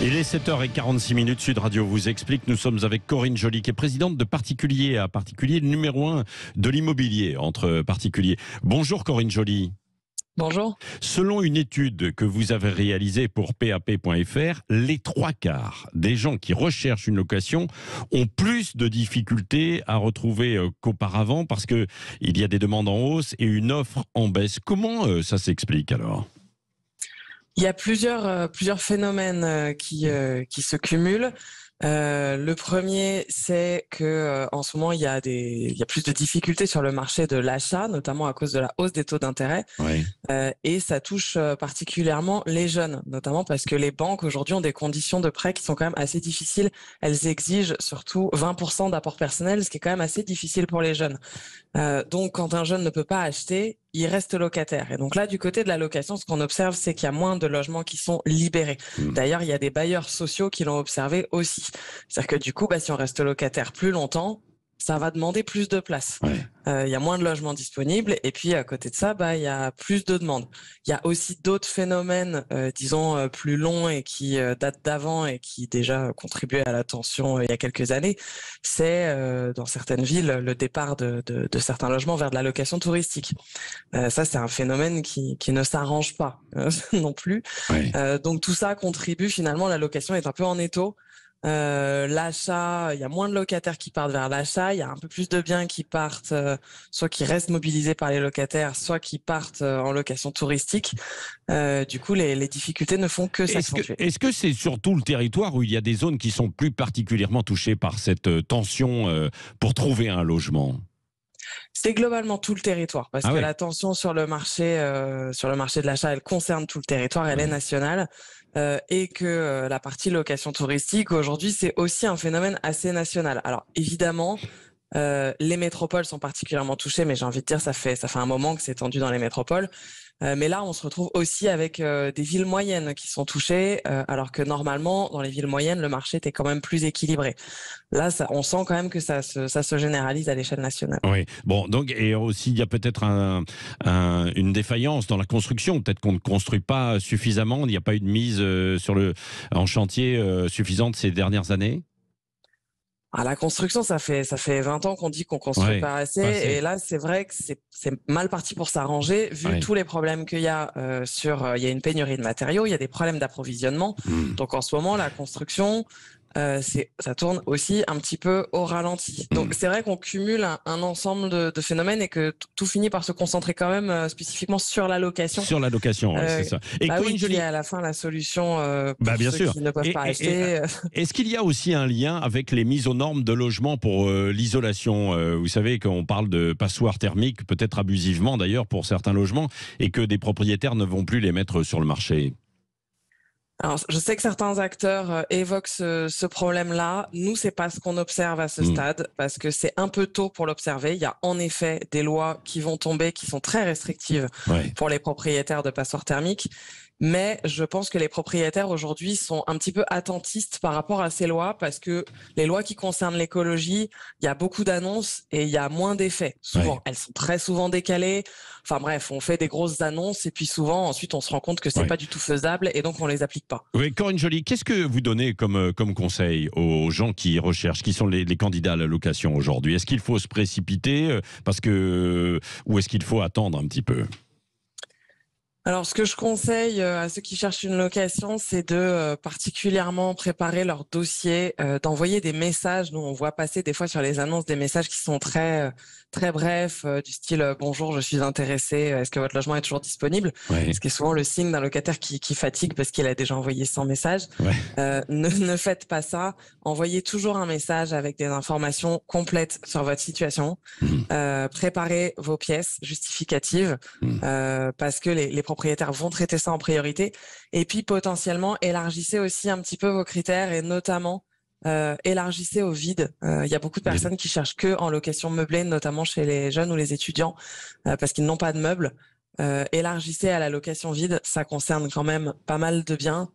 Il est 7h46, Sud Radio vous explique. Nous sommes avec Corinne Joly, qui est présidente de Particulier à Particulier, le numéro 1 de l'immobilier entre particuliers. Bonjour Corinne Joly. Bonjour. Selon une étude que vous avez réalisée pour PAP.fr, les 3/4 des gens qui recherchent une location ont plus de difficultés à retrouver qu'auparavant parce qu'il y a des demandes en hausse et une offre en baisse. Comment ça s'explique alors ? Il y a plusieurs phénomènes qui se cumulent. Le premier, c'est que en ce moment il y a plus de difficultés sur le marché de l'achat, notamment à cause de la hausse des taux d'intérêt. Oui. Et ça touche particulièrement les jeunes, notamment parce que les banques aujourd'hui ont des conditions de prêt qui sont quand même assez difficiles. Elles exigent surtout 20% d'apport personnel, ce qui est quand même assez difficile pour les jeunes. Donc quand un jeune ne peut pas acheter, il reste locataire. Et donc là, du côté de la location, ce qu'on observe, c'est qu'il y a moins de logements qui sont libérés. D'ailleurs, il y a des bailleurs sociaux qui l'ont observé aussi. C'est-à-dire que du coup, si on reste locataire plus longtemps, ça va demander plus de place. Il y a moins de logements disponibles et puis à côté de ça, il y a plus de demandes. Il y a aussi d'autres phénomènes, disons plus longs et qui datent d'avant et qui déjà contribuaient à la tension il y a quelques années. C'est dans certaines villes le départ de certains logements vers de la location touristique. Ça, c'est un phénomène qui ne s'arrange pas non plus. Donc tout ça contribue finalement. La location est un peu en étau. L'achat, il y a moins de locataires qui partent vers l'achat, il y a un peu plus de biens qui partent, soit qui restent mobilisés par les locataires, soit qui partent en location touristique. Du coup, les difficultés ne font que s'accentuer. Est-ce que c'est surtout le territoire où il y a des zones qui sont plus particulièrement touchées par cette tension pour trouver un logement ? C'est globalement tout le territoire, parce que la tension sur le marché de l'achat, elle concerne tout le territoire, elle est nationale, et que la partie location touristique aujourd'hui, c'est aussi un phénomène assez national. Alors évidemment, les métropoles sont particulièrement touchées, mais j'ai envie de dire ça fait un moment que c'est tendu dans les métropoles. Mais là, on se retrouve aussi avec des villes moyennes qui sont touchées, alors que normalement, dans les villes moyennes, le marché était quand même plus équilibré. Là, on sent quand même que ça se généralise à l'échelle nationale. Oui, bon, donc, et aussi, il y a peut-être une défaillance dans la construction. Peut-être qu'on ne construit pas suffisamment, il n'y a pas eu de mise en chantier suffisante ces dernières années. La construction, ça fait 20 ans qu'on dit qu'on construit pas assez. Et là, c'est vrai que c'est mal parti pour s'arranger, vu tous les problèmes qu'il y a il y a une pénurie de matériaux, il y a des problèmes d'approvisionnement. Donc en ce moment, la construction, ça tourne aussi un petit peu au ralenti. Donc c'est vrai qu'on cumule un ensemble de phénomènes et que tout finit par se concentrer quand même spécifiquement sur la location. Sur la location, c'est ça. Et qui est à la fin la solution pour bien ceux sûr. qui ne peuvent pas acheter. Est-ce qu'il y a aussi un lien avec les mises aux normes de logement pour l'isolation ? Vous savez qu'on parle de passoires thermiques, peut-être abusivement d'ailleurs pour certains logements, et que des propriétaires ne vont plus les mettre sur le marché. Alors, je sais que certains acteurs évoquent ce problème-là. Nous, c'est pas ce qu'on observe à ce stade, parce que c'est un peu tôt pour l'observer. Il y a en effet des lois qui vont tomber, qui sont très restrictives pour les propriétaires de passoires thermiques. Mais je pense que les propriétaires aujourd'hui sont un petit peu attentistes par rapport à ces lois, parce que les lois qui concernent l'écologie, il y a beaucoup d'annonces et il y a moins d'effets. Souvent, elles sont très souvent décalées. Enfin bref, on fait des grosses annonces et puis souvent, ensuite, on se rend compte que c'est pas du tout faisable et donc on les applique pas. Oui, Corinne Joly, qu'est-ce que vous donnez comme conseil aux gens qui recherchent, qui sont les candidats à la location aujourd'hui ? Est-ce qu'il faut se précipiter ou est-ce qu'il faut attendre un petit peu ? Alors, ce que je conseille à ceux qui cherchent une location, c'est de particulièrement préparer leur dossier, d'envoyer des messages. Nous, on voit passer des fois sur les annonces des messages qui sont très très brefs, du style bonjour, je suis intéressé, est-ce que votre logement est toujours disponible ? Ce qui est souvent le signe d'un locataire qui fatigue parce qu'il a déjà envoyé 100 messages. Ne faites pas ça. Envoyez toujours un message avec des informations complètes sur votre situation. Préparez vos pièces justificatives parce que les propriétaires vont traiter ça en priorité. Et puis potentiellement élargissez aussi un petit peu vos critères et notamment élargissez au vide. Il y a beaucoup de personnes qui cherchent que en location meublée, notamment chez les jeunes ou les étudiants, parce qu'ils n'ont pas de meubles. Élargissez à la location vide, ça concerne quand même pas mal de biens.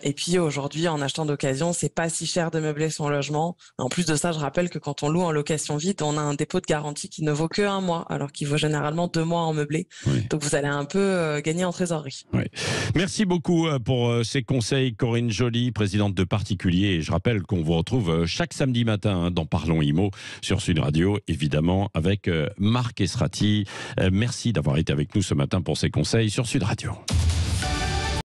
Et puis aujourd'hui, en achetant d'occasion, c'est pas si cher de meubler son logement. En plus de ça, je rappelle que quand on loue en location vide, on a un dépôt de garantie qui ne vaut que 1 mois, alors qu'il vaut généralement 2 mois en meublé. Oui. Donc vous allez un peu gagner en trésorerie. Oui. Merci beaucoup pour ces conseils, Corinne Joly, présidente de Particulier. Et je rappelle qu'on vous retrouve chaque samedi matin dans Parlons Immo sur Sud Radio, évidemment, avec Marc Esrati. Merci d'avoir été avec nous ce matin pour ces conseils sur Sud Radio.